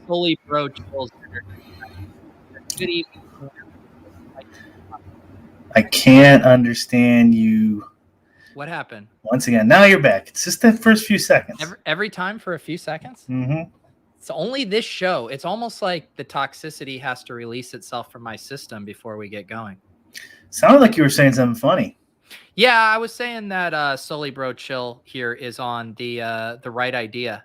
fully bro chills. Good evening. I can't understand you. What happened? Once again, now you're back. It's just that first few seconds. Every time for a few seconds? Mm-hmm. It's only this show. It's almost like the toxicity has to release itself from my system before we get going. Sounded like you were saying something funny. Yeah, I was saying that Sully Bro Chill here is on the right idea.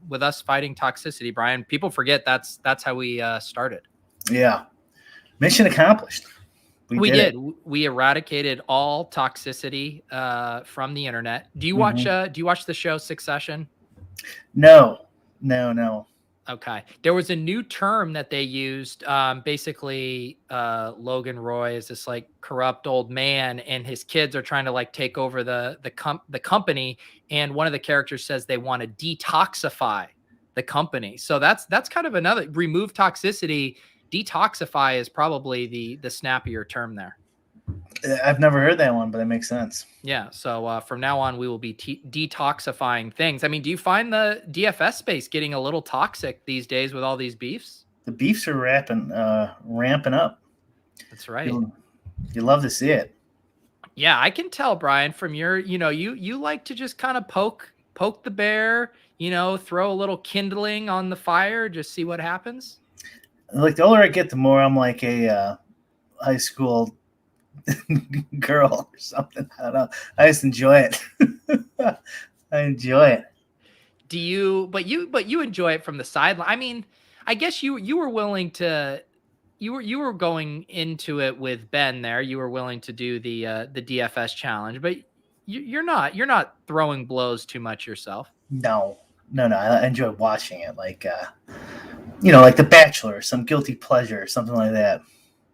With us fighting toxicity, Brian, people forget that's how we started. Yeah. Mission accomplished. We did. We eradicated all toxicity from the internet. Do you watch the show Succession? No. Okay. There was a new term that they used. Basically, Logan Roy is this like corrupt old man, and his kids are trying to like take over the company. And one of the characters says they want to detoxify the company. So that's kind of another remove toxicity. Detoxify is probably the snappier term there. I've never heard that one, but it makes sense. Yeah. So from now on, we will be detoxifying things. I mean, do you find the DFS space getting a little toxic these days with all these beefs? The beefs are ramping up. That's right. You love to see it. Yeah, I can tell, Brian, from your, you like to just kind of poke the bear, throw a little kindling on the fire, just see what happens. Like the older I get, the more I'm like a high school girl or something. I don't know. I just enjoy it. I enjoy it. Do you? But you enjoy it from the sideline. I mean, I guess you were willing to. You were going into it with Ben there. You were willing to do the DFS challenge, but you're not throwing blows too much yourself. No. I enjoy watching it, like like The Bachelor, some guilty pleasure, or something like that.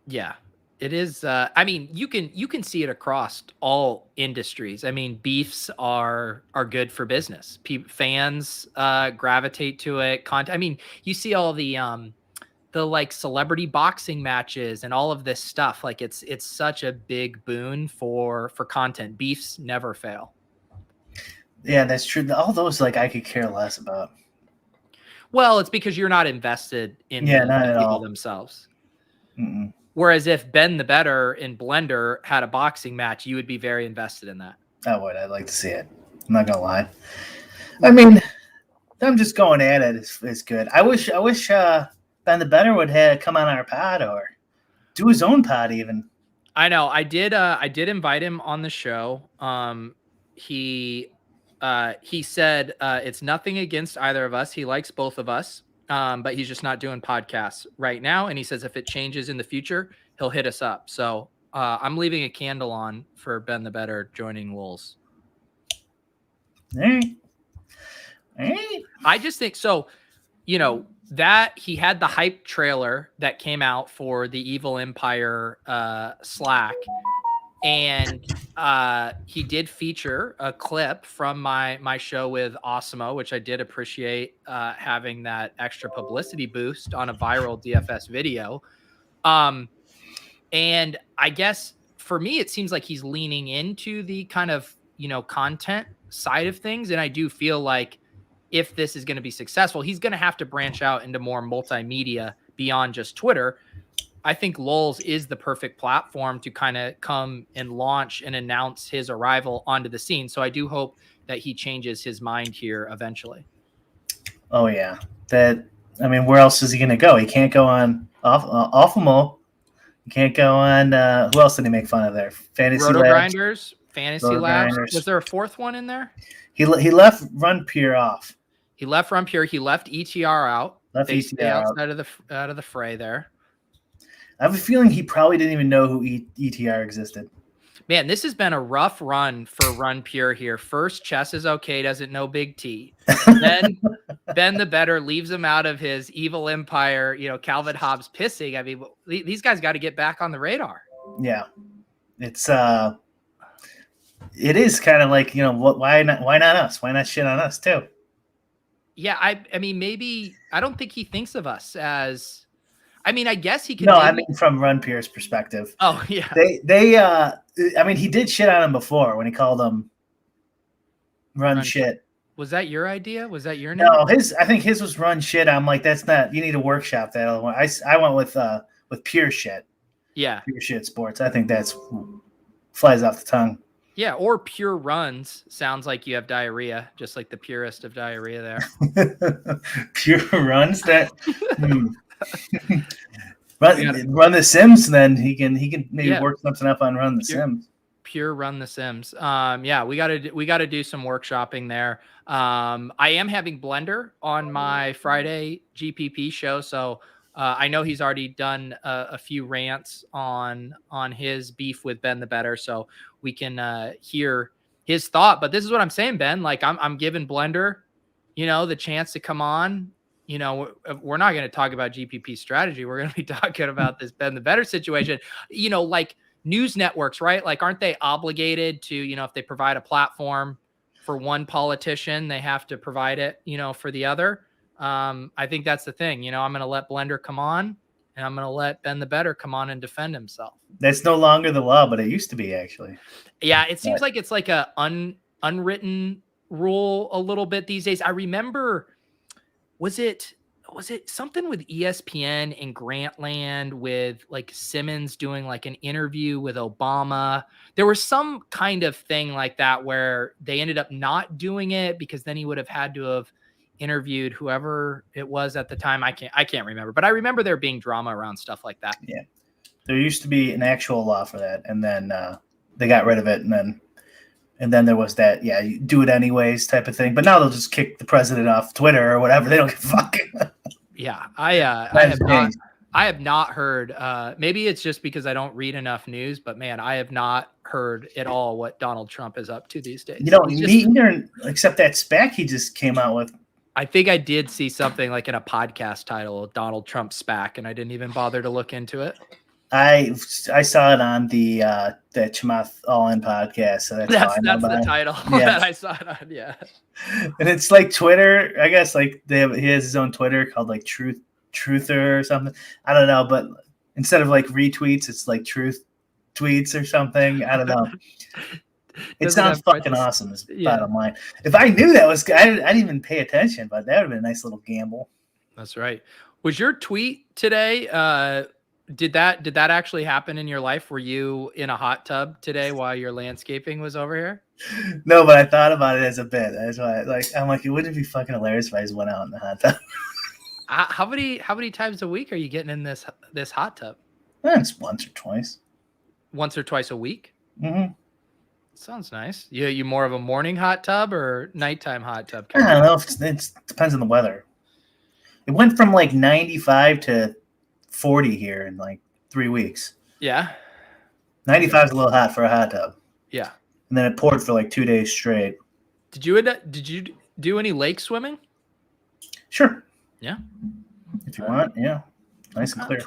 Yeah. It is. I mean, you can see it across all industries. I mean, beefs are good for business. Fans gravitate to it. I mean, you see all the like celebrity boxing matches and all of this stuff. Like it's such a big boon for content. Beefs never fail. Yeah, that's true. All those, like, I could care less about. Well, it's because you're not invested in the people themselves. Mm-mm. Whereas if Ben the Better in Blender had a boxing match, you would be very invested in that. I would. I'd like to see it. I'm not gonna lie. I mean, them just going at it is good. I wish Ben the Better would have come on our pod or do his own pod even. I know. I did invite him on the show. He said it's nothing against either of us. He likes both of us. But he's just not doing podcasts right now. And he says if it changes in the future, he'll hit us up. So I'm leaving a candle on for Ben the Better joining Wolves. Hey. I just think so, that he had the hype trailer that came out for the Evil Empire Slack. And he did feature a clip from my show with Osimo, which I did appreciate having that extra publicity boost on a viral DFS video. And I guess for me, it seems like he's leaning into the kind of, content side of things. And I do feel like if this is going to be successful, he's going to have to branch out into more multimedia beyond just Twitter. I think Lulz is the perfect platform to kind of come and launch and announce his arrival onto the scene. So I do hope that he changes his mind here eventually. Oh yeah. Where else is he going to go? He can't go on Awfulmo. He can't go on, who else did he make fun of there? Fantasy Labs. Grinders, Fantasy Labs. Was there a fourth one in there? He left Run Pure off. He left Run Pure. He left ETR out. They stay outside of the fray there. I have a feeling he probably didn't even know who ETR existed. Man, this has been a rough run for Run Pure here. First, Chess is okay, doesn't know Big T. Then Ben the Better leaves him out of his Evil Empire, Calvin Hobbes pissing. I mean, these guys got to get back on the radar. Yeah. It's it is kind of like, why not us? Why not shit on us too? Yeah, I mean, maybe I don't think he thinks of us as. I mean, I guess he can. No, I mean from Run Pure's perspective. Oh yeah. He did shit on him before when he called him run shit. Was that your idea? Was that your name? No, I think his was run shit. I'm like, that's not. You need to workshop that other one. I went with pure shit. Yeah. Pure shit sports. I think that's flies off the tongue. Yeah, or pure runs. Sounds like you have diarrhea, just like the purest of diarrhea there. Pure runs that. Run the Sims, then he can maybe work something up on Run the Sims. Pure Run the Sims. Yeah, we gotta do some workshopping there. I am having Blender on my Friday GPP show, so I know he's already done a few rants on his beef with Ben the Better, so we can hear his thought. But this is what I'm saying, Ben. Like I'm giving Blender, the chance to come on. We're not going to talk about GPP strategy. We're going to be talking about this Ben the Better situation. Like news networks, right? Like, aren't they obligated to, if they provide a platform for one politician, they have to provide it, for the other. I think that's the thing. I'm going to let Blender come on, and I'm going to let Ben the Better come on and defend himself. That's no longer the law, but it used to be, actually. Yeah, it seems like it's like a unwritten rule a little bit these days. I remember, was it something with ESPN in Grantland with like Simmons doing like an interview with Obama? There was some kind of thing like that where they ended up not doing it because then he would have had to have interviewed whoever it was at the time. I can't remember, but I remember there being drama around stuff like that. Yeah. There used to be an actual law for that, and then they got rid of it, and then there was that, you do it anyways type of thing. But now they'll just kick the president off Twitter or whatever. They don't give a fuck. Yeah, I have not heard. Maybe it's just because I don't read enough news, but man, I have not heard at all what Donald Trump is up to these days. Me either, except that SPAC he just came out with. I think I did see something like in a podcast title, Donald Trump SPAC, and I didn't even bother to look into it. I saw it on the Chamath All In podcast. So that's the title that I saw it on. Yeah, and it's like Twitter. I guess like he has his own Twitter called like Truther or something. I don't know, but instead of like retweets, it's like truth tweets or something. I don't know. It sounds fucking awesome. Is bottom line. If I knew that was, I didn't even pay attention, but that would have been a nice little gamble. That's right. Was your tweet today? Did that actually happen in your life? Were you in a hot tub today while your landscaping was over here? No, but I thought about it as a bit. That's why, I'm like, it wouldn't be fucking hilarious if I just went out in the hot tub. How many times a week are you getting in this hot tub? It's once or twice. Once or twice a week? Mm-hmm. Sounds nice. You more of a morning hot tub or nighttime hot tub? I don't know. It depends on the weather. It went from like 95 to 40 here in like 3 weeks. Yeah. 95 is a little hot for a hot tub. Yeah. And then it poured for like 2 days straight. Did you do any lake swimming? Sure. Yeah. If you want, yeah. Nice and clear.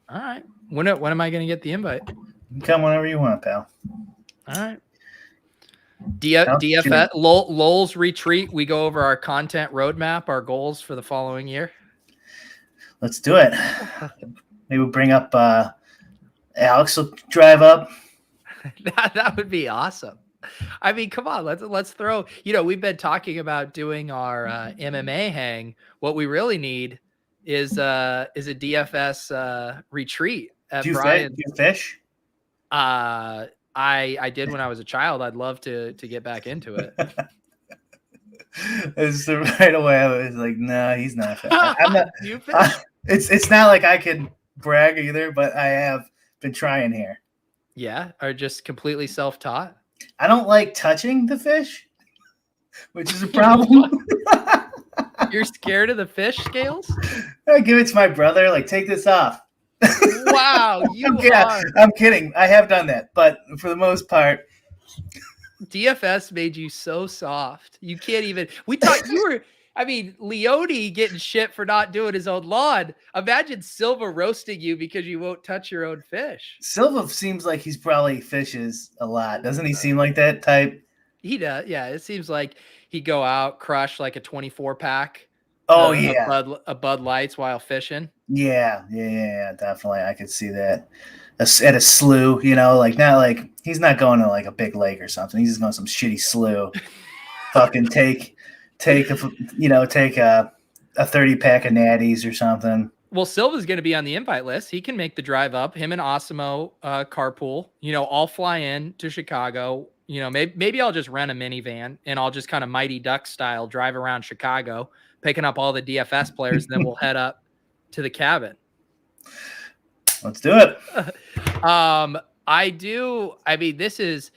All right. When am I going to get the invite? You can come whenever you want, pal. All right. DFS Lowell's retreat. We go over our content roadmap, our goals for the following year. Let's do it. Maybe we'll bring up Alex will drive up. That would be awesome. I mean, come on, let's throw. We've been talking about doing our MMA hang. What we really need is a DFS retreat at Brian. Do you fish? I did when I was a child. I'd love to get back into it. It's right away. I was like, no, he's not. I'm not. You fish? It's not like I can brag either, but I have been trying here. Yeah, or just completely self-taught. I don't like touching the fish, which is a problem. You're scared of the fish scales? I give it to my brother. Like, take this off. Wow, I'm kidding. I have done that, but for the most part, DFS made you so soft. You can't even. We thought you were. I mean, Leone getting shit for not doing his own lawn. Imagine Silva roasting you because you won't touch your own fish. Silva seems like he's probably fishes a lot. Doesn't he seem like that type? He does. Yeah, it seems like he'd go out, crush like a 24 pack. Oh, yeah. A Bud Lights while fishing. Yeah, definitely. I could see that. At a slough, like not like he's not going to like a big lake or something. He's just going to some shitty slough. Fucking take take a 30-pack of natties or something. Well, Silva's going to be on the invite list. He can make the drive up. Him and Osimo carpool. I'll fly in to Chicago. Maybe I'll just rent a minivan and I'll just kind of Mighty Duck style drive around Chicago, picking up all the DFS players. And then we'll head up to the cabin. Let's do it. I do. I mean, this is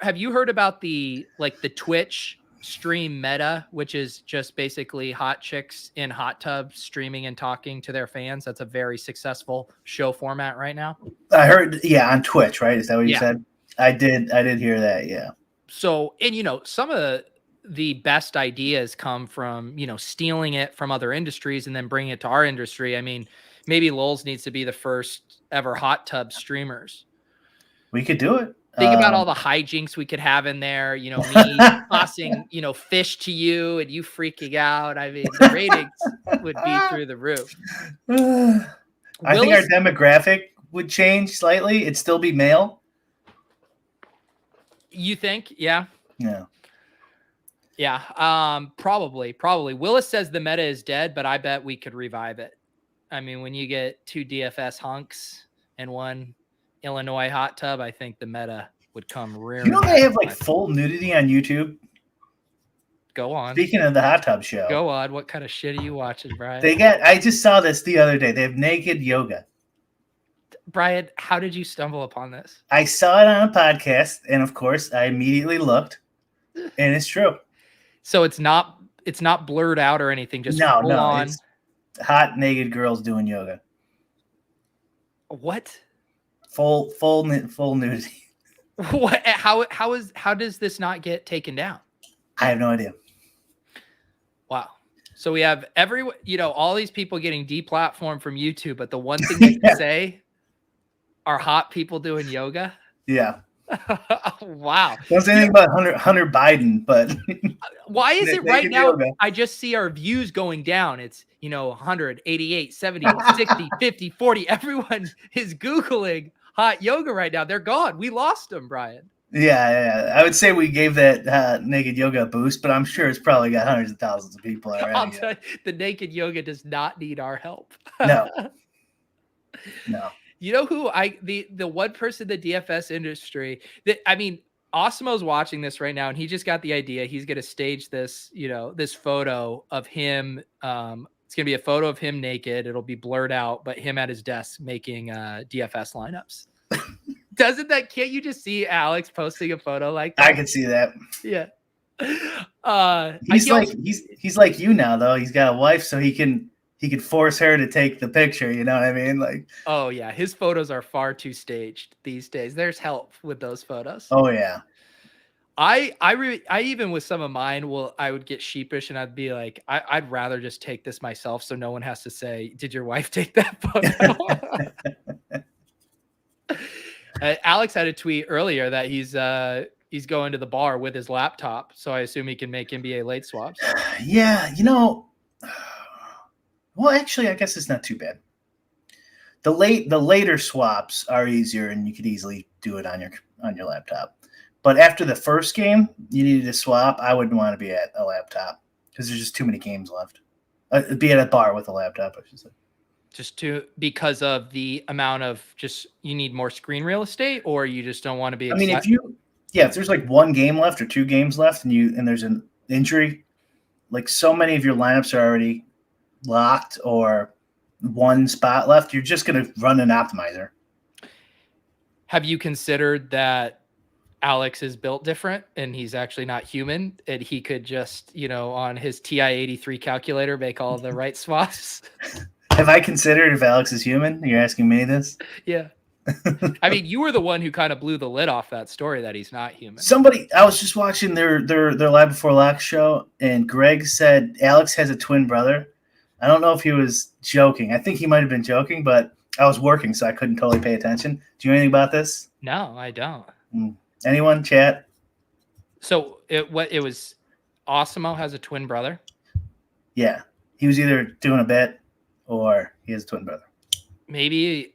have you heard about the Twitch stream meta, which is just basically hot chicks in hot tubs streaming and talking to their fans? That's a very successful show format right now. I heard, on Twitch, right? Is that what you said? I did hear that, yeah. So, and some of the best ideas come from, stealing it from other industries and then bringing it to our industry. I mean, maybe Lulz needs to be the first ever hot tub streamers. We could do it. Think about all the hijinks we could have in there, me tossing, fish to you and you freaking out. I mean, the ratings would be through the roof. I think our demographic would change slightly. It'd still be male. You think? Yeah. Yeah. Yeah. Probably. Willis says the meta is dead, but I bet we could revive it. I mean, when you get 2 DFS hunks and 1 Illinois hot tub, I think the meta would come rearing. They have full nudity on YouTube. Go on. Speaking of the hot tub show. Go on. What kind of shit are you watching, Brian? I just saw this the other day. They have naked yoga. Brian, how did you stumble upon this? I saw it on a podcast, and of course, I immediately looked, and it's true. So it's not blurred out or anything. Just full on. It's hot naked girls doing yoga. What? Full nudity. What? How does this not get taken down? I have no idea. Wow. So we have all these people getting deplatformed from YouTube, but the one thing they can say are hot people doing yoga. Yeah. Wow. Don't say anything about Hunter Biden, but why is it right now? Yoga. I just see our views going down. It's 100, 88, 70, 60, 50, 40. Everyone is Googling hot yoga right now. They're gone. We lost them, Brian. Yeah. I would say we gave that naked yoga a boost, but I'm sure it's probably got hundreds of thousands of people already. I'll tell you, the naked yoga does not need our help. No. You know who the one person in the DFS industry that, I mean, Osimo's watching this right now and he just got the idea. He's going to stage this, this photo of him. It's going to be a photo of him naked. It'll be blurred out, but him at his desk making DFS lineups. Can't you just see Alex posting a photo like that? I can see that. Yeah. He's like you now though. He's got a wife, so he could force her to take the picture. You know what I mean? Like, oh yeah, his photos are far too staged these days. There's help with those photos. Oh yeah. I even with some of mine, I would get sheepish and I'd be like, I'd rather just take this myself, so no one has to say, "Did your wife take that photo?" Alex had a tweet earlier that he's going to the bar with his laptop, so I assume he can make NBA late swaps. Yeah, well, actually, I guess it's not too bad. The later swaps are easier, and you could easily do it on your laptop. But after the first game, you needed to swap. I wouldn't want to be at a laptop because there's just too many games left. Be at a bar with a laptop, I should say. Because of the amount of you need more screen real estate, or you just don't want to be. I mean, if there's like 1 game left or 2 games left, and there's an injury, like so many of your lineups are already locked or 1 spot left, you're just going to run an optimizer. Have you considered that Alex is built different and he's actually not human, and he could just, on his TI-83 calculator, make all the right swaps? Have I considered if Alex is human? You're asking me this? Yeah. I mean, you were the one who kind of blew the lid off that story that he's not human. I was just watching their Live Before Lock show, and Greg said Alex has a twin brother. I don't know if he was joking. I think he might have been joking, but I was working, so I couldn't totally pay attention. Do you know anything about this? No, I don't. Anyone? Chat? So it was Osimo has a twin brother? Yeah. He was either doing a bet or he has a twin brother. Maybe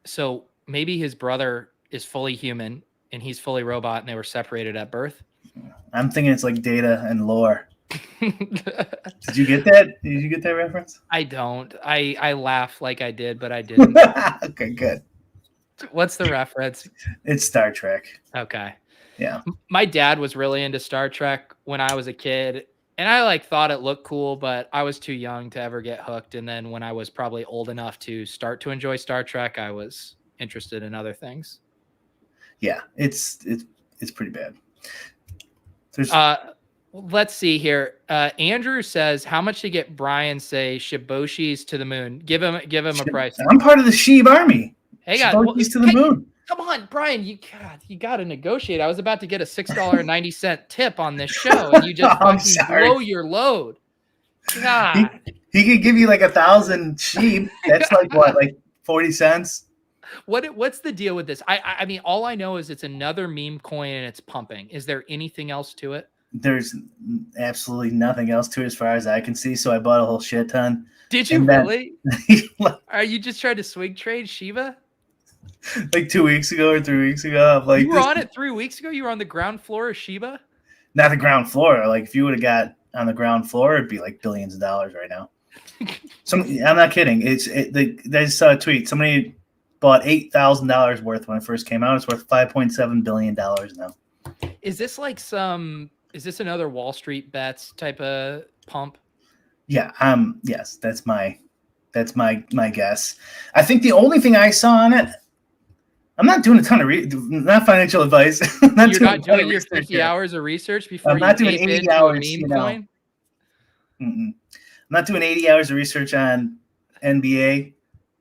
his brother is fully human and he's fully robot and they were separated at birth. I'm thinking it's like Data and Lore. Did you get that? Did you get that reference? I don't. I laugh like I did, but I didn't. Okay, good. What's the reference? It's Star Trek. Okay. Yeah. My dad was really into Star Trek when I was a kid, and I like thought it looked cool, but I was too young to ever get hooked. And then when I was probably old enough to start to enjoy Star Trek, I was interested in other things. Yeah, it's pretty bad. There's Let's see here. Andrew says, how much to get Brian say Shiboshis to the moon? Give him a price. I'm part of the SHIB army. Hey, God, Shiboshis to the moon. Come on, Brian. You got to negotiate. I was about to get a $6.90 tip on this show, and you just fucking blow your load. God. He could give you like 1,000 SHIB. That's like what, like 40 cents? What's the deal with this? I mean, all I know is it's another meme coin and it's pumping. Is there anything else to it? There's absolutely nothing else to it as far as I can see. So I bought a whole shit ton. Did you really? Are you just trying to swing trade Shiba? Like 2 weeks ago or 3 weeks ago. I'm like, you were on it 3 weeks ago? You were on the ground floor of Shiba? Not the ground floor. Like if you would have got on the ground floor, it'd be like billions of dollars right now. I'm not kidding. They saw a tweet. Somebody bought $8,000 worth when it first came out. It's worth $5.7 billion now. Is this like is this another Wall Street bets type of pump? Yeah. Yes, that's my guess. I think the only thing I saw on it, I'm not doing a ton of not financial advice. You're not doing your 50 hours of research before I'm not doing 80 hours. Coin? I'm not doing 80 hours of research on NBA,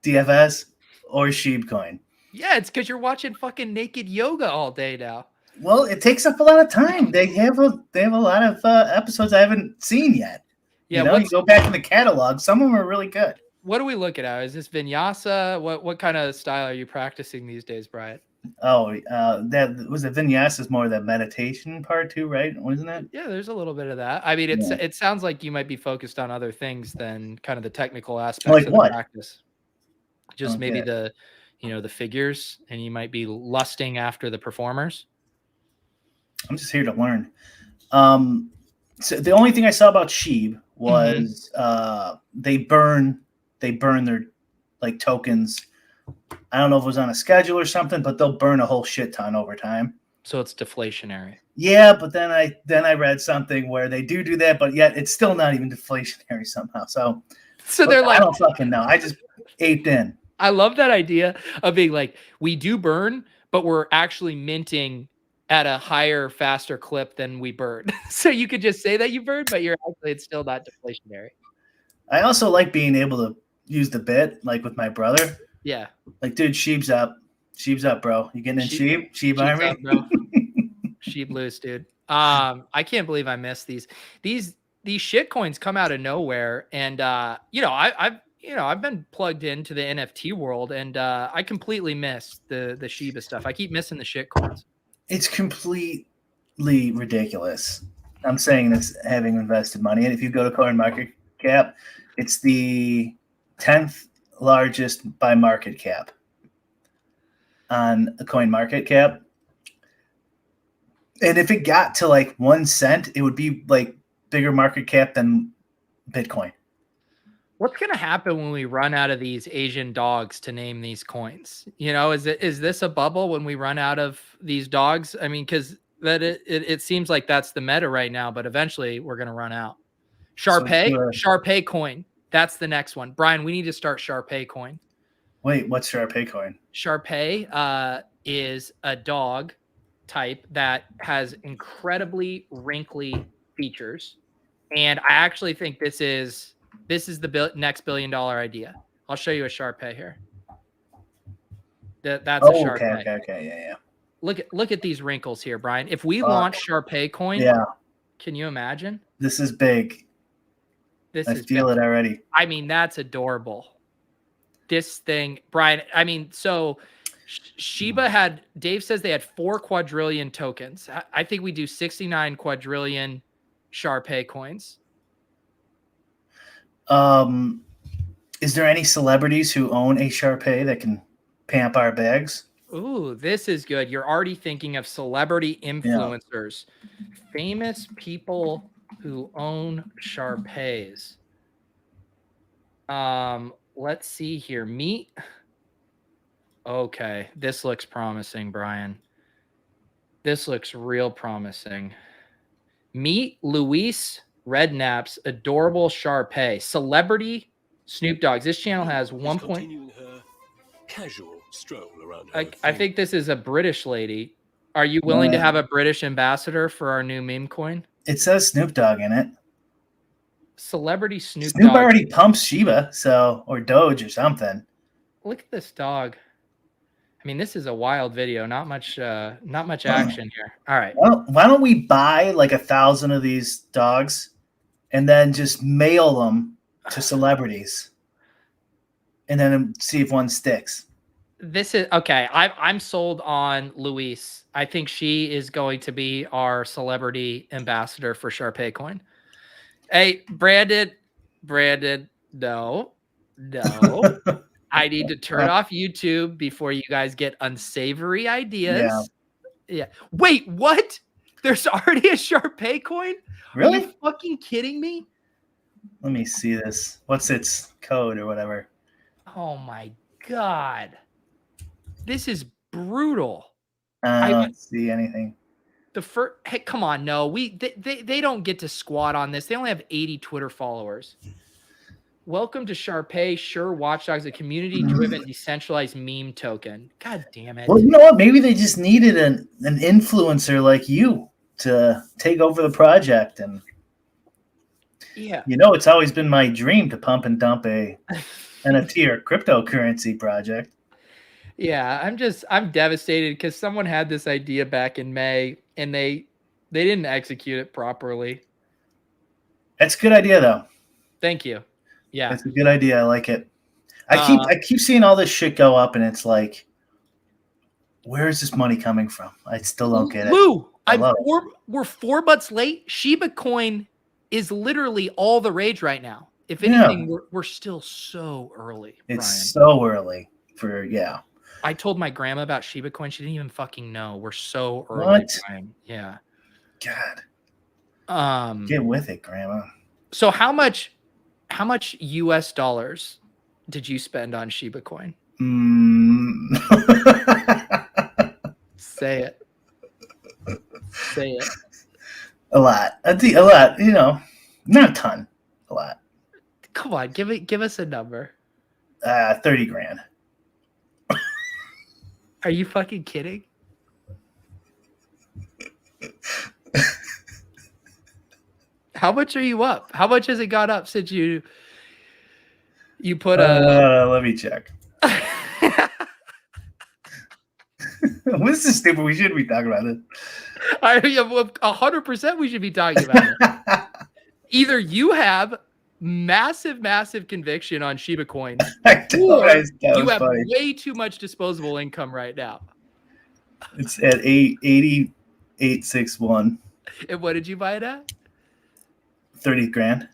DFS, or SHIB coin. Yeah, it's because you're watching fucking naked yoga all day now. Well, it takes up a lot of time. They have a lot of episodes I haven't seen yet. Yeah, you go back in the catalog. Some of them are really good. What are we looking at? Is this vinyasa? What kind of style are you practicing these days, Brian? Oh, that was it. Vinyasa is more of that meditation part too, right? Wasn't it? Yeah, there's a little bit of that. I mean, it sounds like you might be focused on other things than kind of the technical aspects of the practice. Just maybe the figures, and you might be lusting after the performers. I'm just here to learn. So the only thing I saw about SHIB was they burn their like tokens. I don't know if it was on a schedule or something, but they'll burn a whole shit ton over time. So it's deflationary. Yeah, but then I read something where they do that, but yet it's still not even deflationary somehow. So they're like, I don't fucking know. I just aped in. I love that idea of being like, we do burn, but we're actually minting at a higher, faster clip than we burn. So you could just say that you burn, but it's still not deflationary. I also like being able to use the bit, like with my brother. Yeah. Like, dude, SHIB's up, bro. You getting in SHIB? SHIB army? Up, bro. SHIB loose, dude. I can't believe I missed these. These shit coins come out of nowhere. And I've been plugged into the NFT world, and I completely missed the Shiba stuff. I keep missing the shit coins. It's completely ridiculous. I'm saying this having invested money. And if you go to CoinMarketCap, it's the 10th largest by market cap on a CoinMarketCap. And if it got to like 1 cent, it would be like bigger market cap than Bitcoin. What's going to happen when we run out of these Asian dogs to name these coins? Is this a bubble when we run out of these dogs? I mean, because it seems like that's the meta right now, but eventually we're going to run out. Sharpay coin. That's the next one. Brian, we need to start Sharpay coin. Wait, what's Sharpay coin? Sharpay is a dog type that has incredibly wrinkly features. And I actually think this is the next $1 billion idea. I'll show you a Sharpay here. That's a Sharpay. Okay, yeah. Look at these wrinkles here, Brian. If we launch Sharpay coin, can you imagine? This is big. I feel it already. I mean, that's adorable. This thing, Brian. I mean, so Shiba Dave says they had 4 quadrillion tokens. I think we do 69 quadrillion Sharpay coins. Is there any celebrities who own a Sharpay that can pamp our bags? Ooh, this is good. You're already thinking of celebrity influencers, famous people who own Shar-Peis. Let's see here. Meet. Okay, this looks promising, Brian. This looks real promising. Meet Luis Redknapp's adorable Shar-Pei, celebrity Snoop Dogg's. This channel has one point. Continuing her casual stroll around I think this is a British lady. Are you willing to have a British ambassador for our new meme coin? It says Snoop Dogg in it. Celebrity Snoop Snoop Dogg. already pumps Shiba, or Doge or something. Look at this dog. I mean, this is a wild video. Not much action here. All right. Well, why don't we buy like 1,000 of these dogs and then just mail them to celebrities and then see if one sticks? This is okay. I'm sold on Luis. I think she is going to be our celebrity ambassador for Shar-Pei coin. Hey, Brandon, no. I need to turn off YouTube before you guys get unsavory ideas. Yeah. Wait, what? There's already a Shar-Pei coin? Really? Are you fucking kidding me? Let me see this. What's its code or whatever? Oh my God. This is brutal. I don't see anything. Hey, come on, no. They don't get to squat on this. They only have 80 Twitter followers. Welcome to Shar-Pei, Sure Watchdogs, a community-driven, decentralized meme token. God damn it. Well, you know what? Maybe they just needed an influencer like you to take over the project. And yeah, it's always been my dream to pump and dump a NFT or cryptocurrency project. Yeah, I'm devastated because someone had this idea back in May and they didn't execute it properly. That's a good idea, though. Thank you. Yeah, it's a good idea. I like it. I keep seeing all this shit go up, and it's like, where is this money coming from? I still don't get it. Lou, we're 4 months late. Shiba coin is literally all the rage right now. If anything, we're still so early. It's Brian. So early for I told my grandma about Shiba coin. She didn't even fucking know. We're so early. What? Brian. Yeah. God. Get with it, Grandma. So how much US dollars did you spend on Shiba coin? Say it. Say it. A lot. A lot. Not a ton. A lot. Come on, give us a number. 30 grand. Are you fucking kidding? How much are you up? How much has it gone up since you put let me check. This is stupid. We shouldn't be talking about this. 100% we should be talking about it. Either you have massive conviction on Shiba coin, or you have way too much disposable income right now. It's at 8861. And what did you buy it at? 30 grand.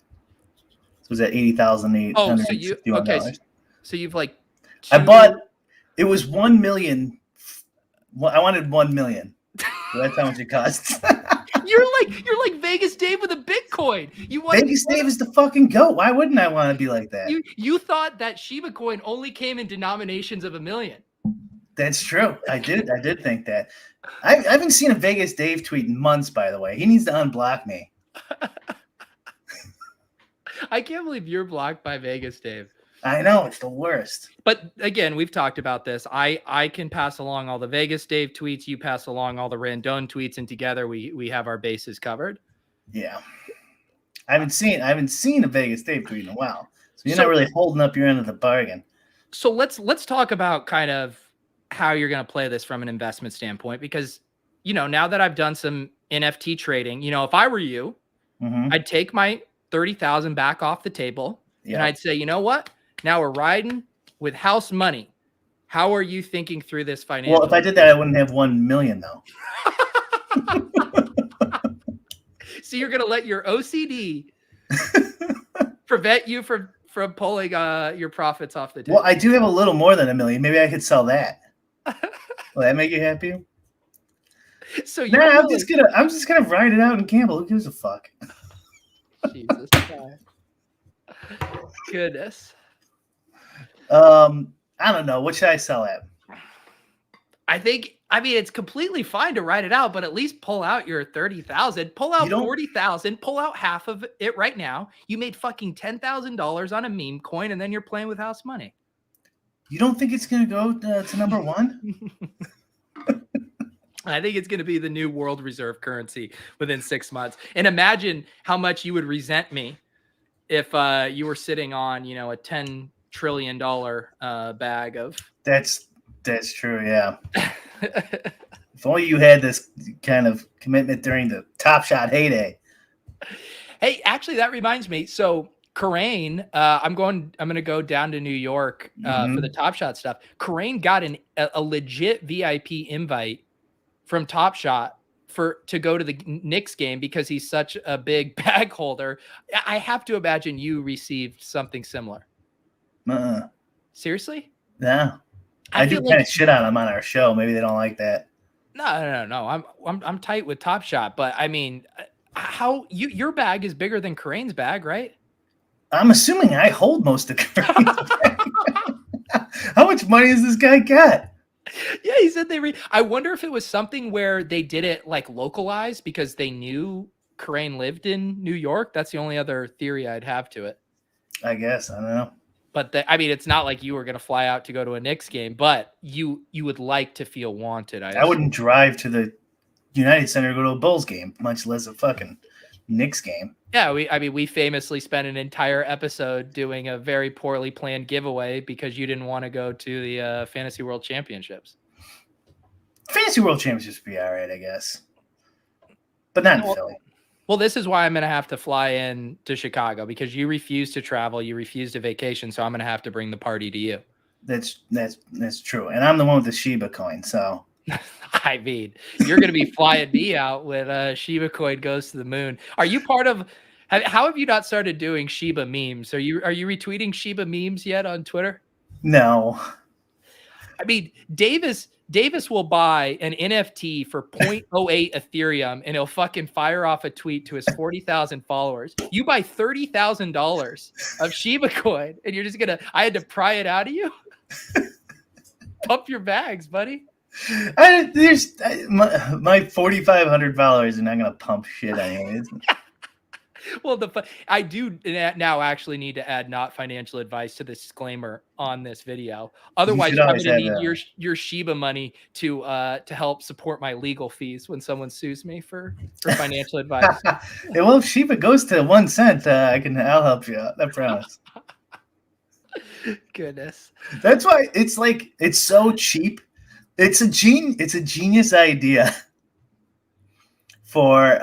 So it was at $80,861. Oh, so you've like I bought it was 1 million. I wanted 1 million. So that's how much it costs. You're like Vegas Dave with a Bitcoin. Vegas Dave is the fucking goat. Why wouldn't I want to be like that? You thought that Shiba coin only came in denominations of 1 million. That's true. I did think that. I haven't seen a Vegas Dave tweet in months, by the way. He needs to unblock me. I can't believe you're blocked by Vegas Dave. I know, it's the worst. But again, we've talked about this. I can pass along all the Vegas Dave tweets. You pass along all the Randone tweets, and together we have our bases covered. Yeah, I haven't seen a Vegas Dave tweet in a while, so you're not really holding up your end of the bargain. So let's talk about kind of how you're going to play this from an investment standpoint, because now that I've done some NFT trading, if I were you, I'd take my 30,000 back off the table, and I'd say, you know what? Now we're riding with house money. How are you thinking through this financially? Well, if I did that, I wouldn't have 1 million though. So you're gonna let your OCD prevent you from pulling your profits off the table? Well, I do have a little more than 1 million. Maybe I could sell that. Will that make you happy? So Nah, you're I'm just gonna ride it out and gamble. Who gives a fuck? Jesus Christ. Goodness. I don't know. What should I sell at? I mean, it's completely fine to write it out, but at least pull out your 30,000, pull out 40,000, pull out half of it right now. You made fucking $10,000 on a meme coin, and then you're playing with house money. You don't think it's gonna go to number one? I think it's going to be the new world reserve currency within 6 months. And imagine how much you would resent me if you were sitting on, you know, a $10 trillion bag of. That's true. Yeah. If only you had this kind of commitment during the Top Shot heyday. Hey, actually, that reminds me. So Karain, I'm going to go down to New York for the Top Shot stuff. Karain got a legit VIP invite from Top Shot to go to the Knicks game because he's such a big bag holder. I have to imagine you received something similar. Seriously? No. I do kind of shit on them on our show. Maybe they don't like that. No. I'm tight with Top Shot, but I mean, your bag is bigger than Karain's bag, right? I'm assuming I hold most of Karain's bag. How much money has this guy got? Yeah, he said I wonder if it was something where they did it like localized because they knew Karain lived in New York. That's the only other theory I'd have to it. I guess. I don't know. But I mean, it's not like you were going to fly out to go to a Knicks game, but you would like to feel wanted. I wouldn't drive to the United Center to go to a Bulls game, much less a fucking Knicks game. Yeah, we famously spent an entire episode doing a very poorly planned giveaway because you didn't want to go to the Fantasy World Championships. Fantasy World Championships would be all right, I guess. But not in Philly. Well, this is why I'm going to have to fly in to Chicago because you refuse to travel, you refuse to vacation, so I'm going to have to bring the party to you. That's true. And I'm the one with the SHIB coin, so... I mean, you're going to be flying me out when SHIB coin goes to the moon. Are you part of? How have you not started doing SHIB memes? Are you retweeting SHIB memes yet on Twitter? No. I mean, Davis will buy an NFT for 0.08 Ethereum, and he'll fucking fire off a tweet to his 40,000 followers. You buy $30,000 of SHIB coin, and you're just gonna. I had to pry it out of you. Pump your bags, buddy. My 4,500 followers are not gonna pump shit anyways. Well, I do now actually need to add not financial advice to the disclaimer on this video. Otherwise, I'm going to need your SHIB money to help support my legal fees when someone sues me for financial advice. Yeah, well, if SHIB goes to 1 cent, I'll help you out. I promise. Goodness, that's why it's so cheap. It's a genius idea for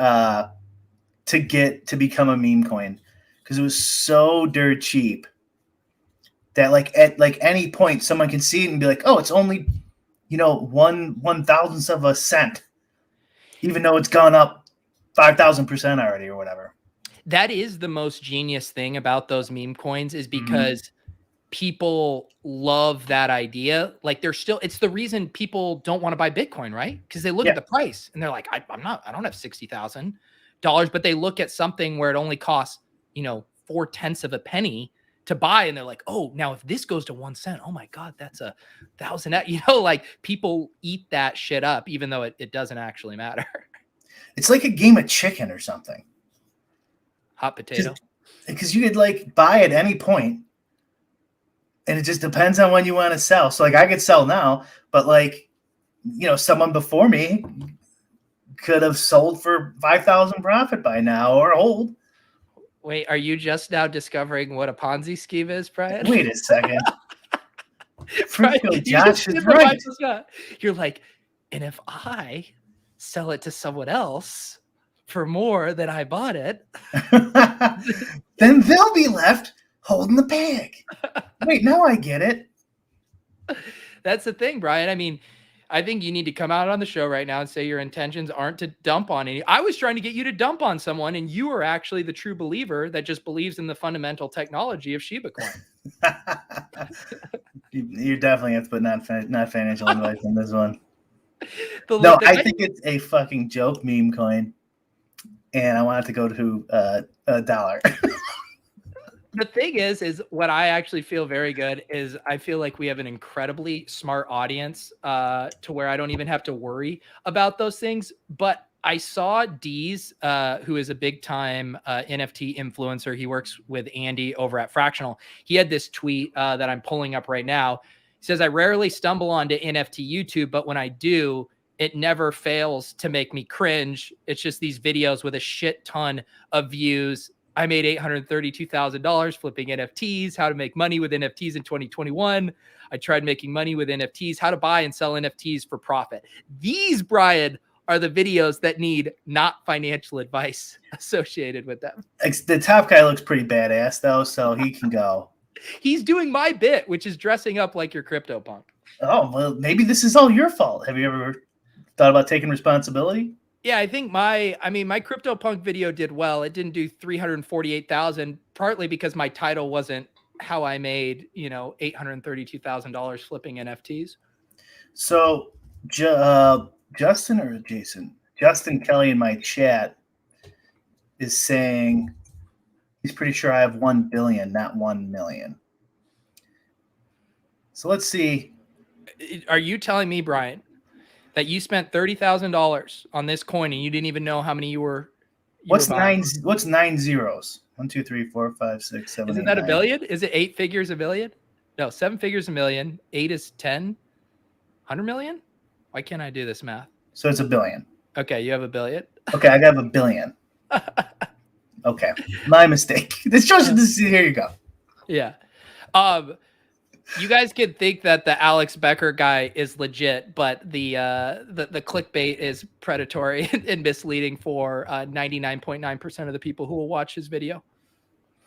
to become a meme coin because it was so dirt cheap that at any point someone can see it and be like, oh, it's only 1/1000th of a cent, even though it's gone up 5,000% already or whatever. That is the most genius thing about those meme coins is because people love that idea. Like it's the reason people don't want to buy Bitcoin, right? Because they look at the price and they're like, I don't have $60,000, but they look at something where it only costs, 0.4 of a penny to buy. And they're like, oh, now if this goes to 1 cent, oh my God, that's 1,000. People eat that shit up, even though it doesn't actually matter. It's like a game of chicken or something. Hot potato. Because you could buy at any point. And it just depends on when you want to sell. So I could sell now, but someone before me could have sold for 5,000 profit by now or hold. Wait, are you just now discovering what a Ponzi scheme is, Brian? Wait a second. Brian, Josh is right. You're like, and if I sell it to someone else for more than I bought it, then they'll be left holding the bag. Wait, now I get it. That's the thing, Brian. I mean, I think you need to come out on the show right now and say your intentions aren't to dump on any. I was trying to get you to dump on someone, and you are actually the true believer that just believes in the fundamental technology of SHIB coin. You definitely have to put not financial advice on this one. No, I think it's a fucking joke meme coin, and I want it to go to $1. The thing is what I actually feel very good is I feel like we have an incredibly smart audience to where I don't even have to worry about those things. But I saw Deez, who is a big time NFT influencer. He works with Andy over at Fractional. He had this tweet that I'm pulling up right now. He says, I rarely stumble onto NFT YouTube, but when I do, it never fails to make me cringe. It's just these videos with a shit ton of views. I made $832,000 flipping NFTs, how to make money with NFTs in 2021. I tried making money with NFTs, how to buy and sell NFTs for profit. These, Brian, are the videos that need not financial advice associated with them. The top guy looks pretty badass, though, so he can go. He's doing my bit, which is dressing up like your CryptoPunk. Oh, well, maybe this is all your fault. Have you ever thought about taking responsibility? Yeah, I think my CryptoPunk video did well. It didn't do 348,000, partly because my title wasn't how I made, $832,000 flipping NFTs. So, Justin or Jason? Justin Kelly in my chat is saying he's pretty sure I have 1 billion, not 1 million. So let's see. Are you telling me, Brian, that you spent $30,000 on this coin and you didn't even know how many you were? What's 9 zeros? 1, 2, 3, 4, 5, 6, 7. Isn't that a billion? Is it 8 figures a billion? No, 7 figures a million. 8 is 10. 100 million? Why can't I do this math? So it's a billion. Okay, you have a billion. Okay, I got a billion. Okay, my mistake. This shows you this. Here you go. Yeah. You guys could think that the Alex Becker guy is legit, but the clickbait is predatory and misleading for 99.9% of the people who will watch his video.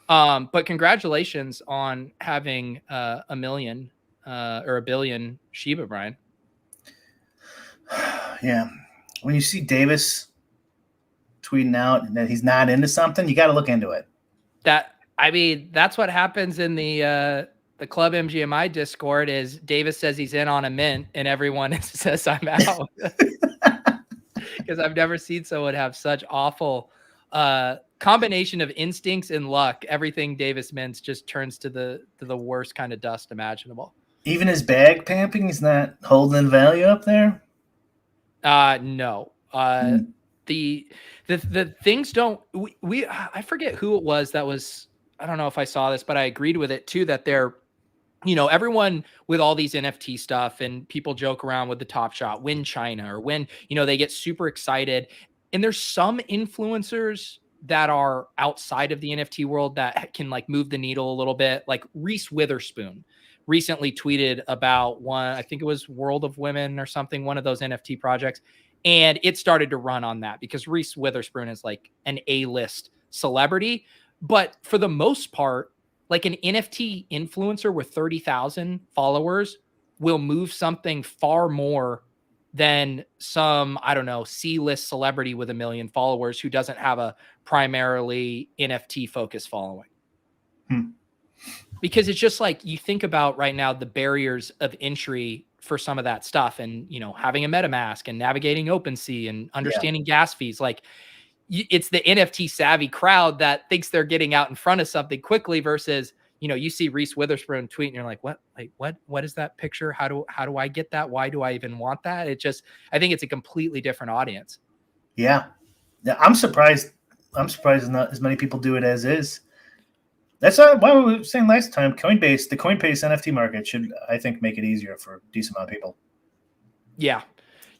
But congratulations on having a million or a billion SHIB, Brian. Yeah. When you see Davis tweeting out that he's not into something, you got to look into it. That's what happens in the Club MGMI Discord is Davis says he's in on a mint and everyone says I'm out. Because I've never seen someone have such awful combination of instincts and luck. Everything Davis mints just turns to the worst kind of dust imaginable. Even his bag pamping is not holding value up there? No. The things don't I forget who it was that was, I don't know if I saw this, but I agreed with it too, that they're, everyone with all these NFT stuff and people joke around with the Top Shot, win China, or when, they get super excited. And there's some influencers that are outside of the NFT world that can like move the needle a little bit. Like Reese Witherspoon recently tweeted about one, I think it was World of Women or something, one of those NFT projects. And it started to run on that because Reese Witherspoon is like an A-list celebrity. But for the most part, like an NFT influencer with 30,000 followers will move something far more than some, I don't know, C-list celebrity with 1 million followers who doesn't have a primarily NFT focused following. Because it's just like you think about right now the barriers of entry for some of that stuff, and having a MetaMask and navigating OpenSea and understanding gas fees. Like it's the NFT savvy crowd that thinks they're getting out in front of something quickly versus, you see Reese Witherspoon tweet and you're like, what is that picture? How do I get that? Why do I even want that? I think it's a completely different audience. Yeah. I'm surprised not as many people do it as is. That's why we were saying last time, the Coinbase NFT market should, I think, make it easier for a decent amount of people. Yeah.